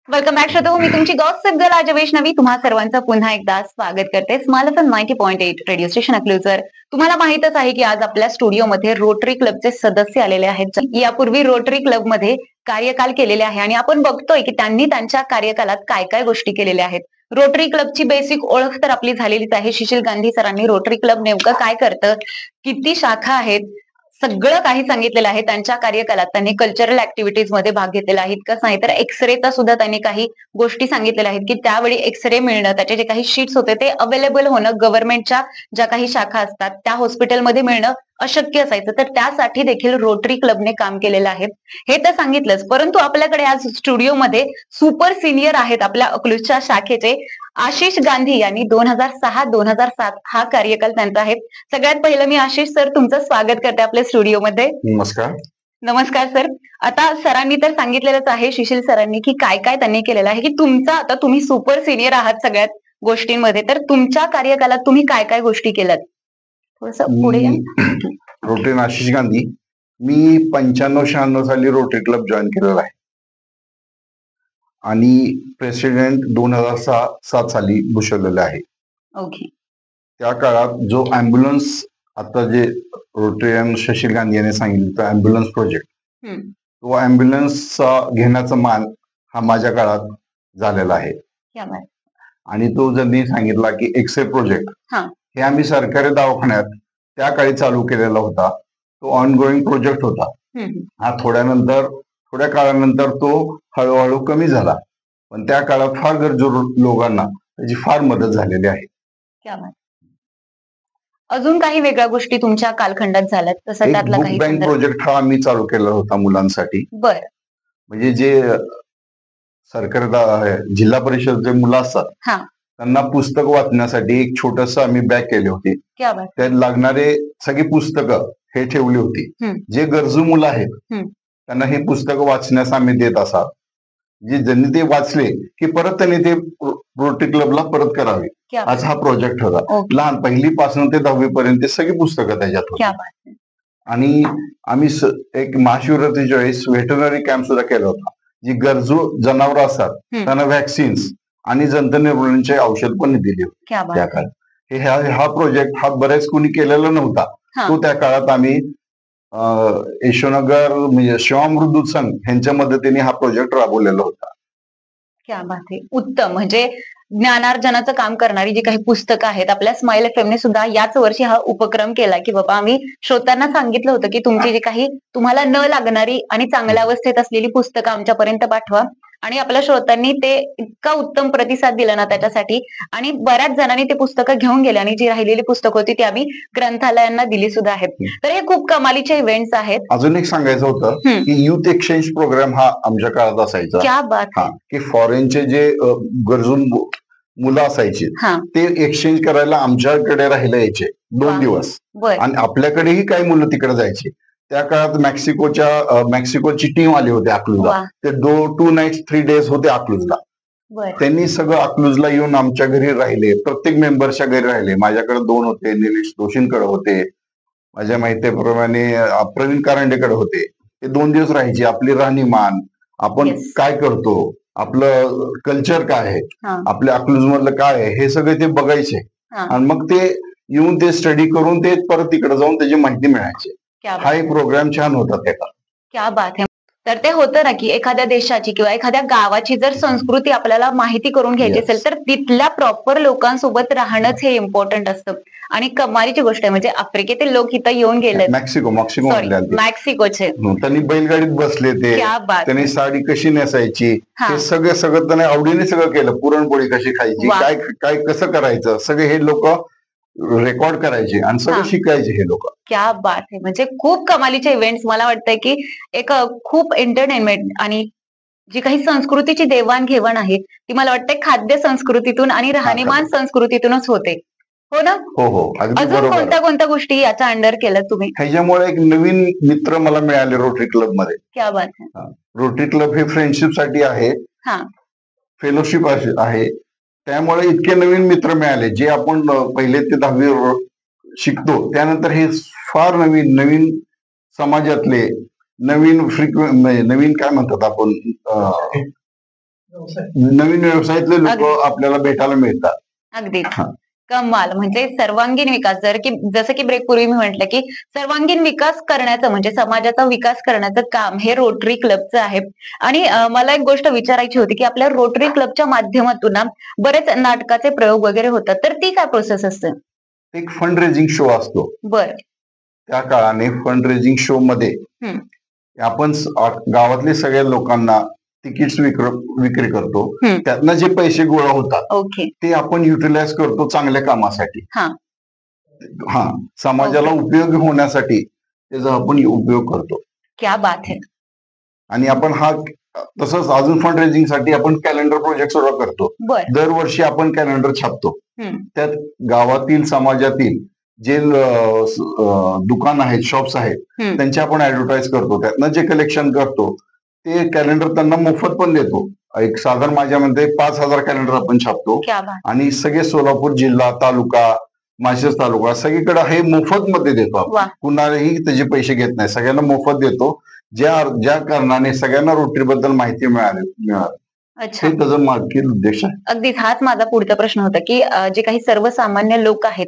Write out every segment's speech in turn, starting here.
Welcome back श्रोतो. मी तुमची gossip girl आज वैष्णवी तुम्हा सर्वांचं पुन्हा एकदा स्वागत करते. स्मॉल एफएम 90.8 रेडिओ स्टेशन अकलूजवर. तुम्हाला माहितच आहे की आज आपल्या स्टुडिओमध्ये रोटरी क्लबचे सदस्य आलेले आहेत. यापूर्वी रोटरी क्लबमध्ये कार्यकाल केलेले आहे आणि आपण बघतोय की त्यांनी त्यांच्या कार्यकालात काय काय गोष्टी केलेल्या आहेत. रोटरी क्लबची बेसिक ओळख तर आपली झालेलीच आहे. शिशील गांधी सरांनी रोटरी क्लब नेमकं काय करतं, किती शाखा आहेत, सगळं काही सांगितलेलं आहे. त्यांच्या कार्यकालात त्यांनी कल्चरल ऍक्टिव्हिटीज मध्ये भाग घेतलेला आहे. इतकंच नाही तर एक्सरेचा सुद्धा त्यांनी काही गोष्टी सांगितलेल्या आहेत की त्यावेळी एक्सरे मिळणं, त्याचे जे काही शीट्स होते ते अवेलेबल होणं गव्हर्नमेंटच्या ज्या काही शाखा असतात त्या हॉस्पिटलमध्ये मिळणं अशक्य असायचं. तर त्यासाठी देखील रोटरी क्लबने काम केलेलं आहे. हे तर सांगितलंच, परंतु आपल्याकडे आज स्टुडिओमध्ये सुपर सिनियर आहेत आपल्या अकलूजच्या शाखेचे. आशिष गांधी यांनी 2006-2007 हा कार्यकाल त्यांचा आहे. सगळ्यात पहिलं मी आशिष सर तुमचं स्वागत करते आपल्या स्टुडिओमध्ये. नमस्कार. नमस्कार सर. आता सरांनी तर सांगितलेलंच आहे, शिशील सरांनी, की काय काय त्यांनी केलेलं आहे, की तुमचा आता तुम्ही सुपर सिनियर आहात सगळ्यात गोष्टींमध्ये, तर तुमच्या कार्यकालात तुम्ही काय काय गोष्टी केल्यात थोडंसं पुढे या. रोटरी आशिष गांधी. मी 95-96 साली रोटरी क्लब जॉईन केलेला आहे आणि प्रेसिडेंट 2006-7 साली भूषवलेला आहे. ओके. त्या काळात जो अँब्युलन्स, आता जे रोटरीयन शशील गांधी यांनी सांगितलं तो अँब्युलन्स प्रोजेक्ट, तो अँब्युलन्सचा घेण्याचा मान हा माझ्या काळात झालेला आहे. आणि तो ज्यांनी सांगितला की एक्सरे प्रोजेक्ट, हे आम्ही सरकारी दवाखान्यात त्या काळी चालू केलेला होता. तो ऑनगोईंग प्रोजेक्ट होता. हा थोड्या काळानंतर तो हळूहळू कमी झाला, पण त्या काळात फार गरजू लोकांना त्याची फार मदत झालेली आहे. अजून काही वेगळ्या गोष्टी तुमच्या कालखंडात झाल्यात तसं त्यातला काही बँक प्रोजेक्ट हा आम्ही चालू केला होता मुलांसाठी. बरं. म्हणजे जे सरकारी जिल्हा परिषदचे मुलं असतात त्यांना पुस्तक वाचण्यासाठी एक छोटस आम्ही बॅग केली होती. त्यात लागणारे सगळी पुस्तकं हे ठेवली होती. जे गरजू मुलं आहेत त्यांना हे पुस्तक वाचण्यास आम्ही देत असा. ज्यांनी ते वाचले की परत त्यांनी ते रोटरी क्लबला परत करावे, असा हा प्रोजेक्ट होता. लहान 1ली पासून ते 10वी पर्यंत सगळी पुस्तकं त्याच्यात होती. आणि आम्ही एक महाशिवरात्रीच्या वेळेस व्हेटरनरी कॅम्प सुद्धा केला होता. जी गरजू जनावर असतात त्यांना व्हॅक्सिन्स आणि जंतनिर्मूलनाचे औषध पण दिले होते त्या काळात. हा प्रोजेक्ट हा बरेच कोणी केलेला नव्हता. तो त्या काळात आम्ही यशोनगर म्हणजे शिवामृत दूध संघ यांच्या मदतीने हा प्रोजेक्ट राबवलेला होता. क्या बात आहे. उत्तम. म्हणजे ज्ञानार्जनाचं काम करणारी जी काही पुस्तकं आहेत, आपल्या स्माइल एफएमने सुद्धा याच वर्षी हा उपक्रम केला की बाबा आम्ही श्रोत्यांना सांगितलं होतं की तुमची जी काही तुम्हाला न लागणारी आणि चांगल्या अवस्थेत असलेली पुस्तकं आमच्यापर्यंत पाठवा. आणि आपल्या श्रोत्यांनी ते इतका उत्तम प्रतिसाद दिला ना त्याच्यासाठी, आणि बऱ्याच जणांनी ते पुस्तकं घेऊन गेले आणि जी राहिलेली पुस्तकं होती ती आम्ही ग्रंथालयांना दिली सुद्धा आहेत. तर हे खूप कमालीचे इव्हेंट्स आहेत. अजून एक सांगायचं होतं की युथ एक्सचेंज प्रोग्राम हा आमच्या काळात असायचा. क्या बात आहे. की फॉरेनचे जे गरजू मुलं असायची ते एक्सचेंज करायला आमच्याकडे राहिले यायचे 2 दिवस, आणि आपल्याकडेही काही मुलं तिकडे जायची. त्या काळात मेक्सिकोची टीम आली होती अकलूजला. ते 2 नाईट्स 3 डेज होते अकलूजला. त्यांनी सगळं अकलूजला येऊन आमच्या घरी राहिले, प्रत्येक मेंबरच्या घरी राहिले. माझ्याकडे 2 होते, निलेश जोशींकडे होते, माझ्या माहितीप्रमाणे प्रवीण कारंडेकडे होते. ते 2 दिवस राहायचे. आपली राहणीमान, आपण काय करतो, आपलं कल्चर काय आहे, आपल्या अकलूज मधलं काय आहे, हे सगळे ते बघायचे. आणि मग ते येऊन ते स्टडी करून ते परत तिकडे जाऊन त्याची माहिती मिळायची. हा एक प्रोग्राम छान होता त्याचा. क्या बात आहे. तर ते होतं ना की एखाद्या देशाची किंवा एखाद्या गावाची जर संस्कृती आपल्याला माहिती करून घ्यायची असेल तर तिथल्या प्रॉपर लोकांसोबत राहणंच हे इम्पॉर्टंट असतं. आणि कमालीची गोष्ट आहे, म्हणजे आफ्रिकेतील लोक इथं येऊन गेले, मेक्सिकोचे, त्यांनी बैलगाडीत बसले, ते त्यांनी साडी कशी नेसायची हे सगळं त्यांनी आवडीने सगळं केलं. पुरणपोळी कशी खायची, काय कसं करायचं, सगळे हे लोक रेकॉर्ड करायचे आणि सगळं शिकायचे हे लोक. क्या बात आहे. म्हणजे खूप कमालीचे इव्हेंट्स. मला वाटतंय की एक खूप एंटरटेनमेंट आणि जी काही संस्कृतीची देवाणघेवाण आहे ती मला वाटतंय खाद्य संस्कृतीतून आणि राहणीमान संस्कृतीतूनच होते. हो ना? हो. अजून कोणत्या गोष्टी याच्या अंडर केल्या तुम्ही? ह्याच्यामुळे एक नवीन मित्र मला मिळाले रोटरी क्लब मध्ये. क्या बात आहे. रोटरी क्लब हे फ्रेंडशिप साठी आहे, फेलोशिप आहे. त्यामुळे इतके नवीन मित्र मिळाले जे आपण पहिले ते 10वी शिकतो त्यानंतर हे फार नवीन समाजातले नवीन काय म्हणतात आपण, नवीन व्यवसायातले लोक आपल्याला भेटायला मिळतात. अगदीच कमाल. म्हणजे सर्वांगीण विकास, जसं की ब्रेक पूर्वी मी म्हटलं की सर्वांगीण विकास करण्याचं म्हणजे समाजाचा विकास करण्याचं काम हे रोटरी क्लबचं आहे. आणि मला एक गोष्ट विचारायची होती की आपल्या रोटरी क्लबच्या माध्यमातून ना बरेच नाटकाचे प्रयोग वगैरे होतात, तर ती काय प्रोसेस असते? एक फंड रेझिंग शो असतो. बर. त्या काळाने फंड रेझिंग शो मध्ये आपण गावातल्या सगळ्या लोकांना तिकीट्स विक्री करतो. त्यातनं जे पैसे गोळा होतात ते आपण युटिलाइज करतो चांगल्या कामासाठी. हा, समाजाला उपयोगी होण्यासाठी त्याचा आपण उपयोग करतो. क्या बात है. आणि आपण तसंच अजून फंड रेझिंग साठी आपण कॅलेंडर प्रोजेक्ट सुद्धा करतो. दरवर्षी आपण कॅलेंडर छापतो. त्यात गावातील समाजातील जे दुकान आहेत, शॉप्स आहेत, त्यांची आपण ऍडव्हर्टाईज करतो. त्यातनं जे कलेक्शन करतो ते कॅलेंडर त्यांना मोफत पण देतो. एक साधारण माझ्यामध्ये 5,000 कॅलेंडर आपण छापतो. आणि सगळे सोलापूर जिल्हा, तालुका, माळशिरस तालुका सगळीकडे हे मोफत मध्ये देतो आपण. कुणालाही त्याचे पैसे घेत नाही, सगळ्यांना मोफत देतो. ज्या कारणाने सगळ्यांना रोटरी बद्दल माहिती मिळाली. अच्छा, हे त्याचा मागील उद्देश आहे. अगदीच हाच माझा पुढचा प्रश्न होता की जे काही सर्वसामान्य लोक आहेत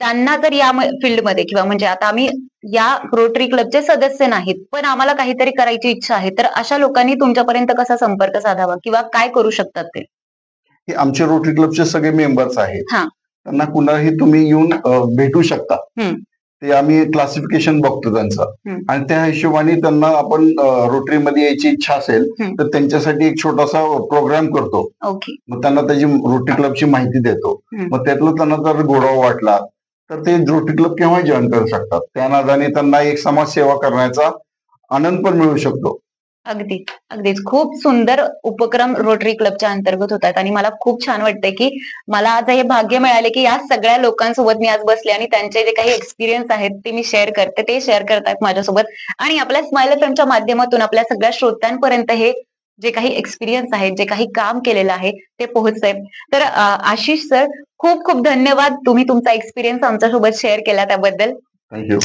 त्यांना जर या फील्डमध्ये किंवा म्हणजे आता आम्ही या रोटरी क्लबचे सदस्य नाहीत पण आम्हाला काहीतरी करायची इच्छा आहे, तर अशा लोकांनी तुमच्यापर्यंत कसा संपर्क साधावा किंवा काय करू शकतात ते? हे आमचे रोटरी क्लबचे सगळे मेंबर्स आहेत, त्यांना कुणाही तुम्ही येऊन भेटू शकता. ते आम्ही क्लासिफिकेशन बघतो त्यांचं आणि त्या हिशोबाने त्यांना आपण रोटरीमध्ये यायची इच्छा असेल तर त्यांच्यासाठी एक छोटासा प्रोग्राम करतो. मग त्यांना त्याची रोटरी क्लबची माहिती देतो. मग त्यातलं त्यांना जर गोडावा वाटला तर ते रोटरी क्लब केव्हा जॉईन करू शकतात. त्या नादाने त्यांना एक समाजसेवा करण्याचा आनंद पण मिळू शकतो. अगदीच खूप सुंदर उपक्रम रोटरी क्लबच्या अंतर्गत होतात आणि मला खूप छान वाटतंय की मला आज हे भाग्य मिळाले की या सगळ्या लोकांसोबत मी आज बसले आणि त्यांचे जे काही एक्सपिरियन्स आहेत ते मी शेअर करते, ते शेअर करतायत माझ्यासोबत आणि आपल्या स्माइल एफएमच्या माध्यमातून आपल्या सगळ्या श्रोत्यांपर्यंत हे जे काही एक्सपिरियन्स आहे, जे काही काम केलेलं आहे ते पोहोचतंय. तर आशिष सर, खूप खूप धन्यवाद. तुम्ही तुमचा एक्सपिरियन्स आमच्यासोबत शेअर केला त्याबद्दल. थँक्यू.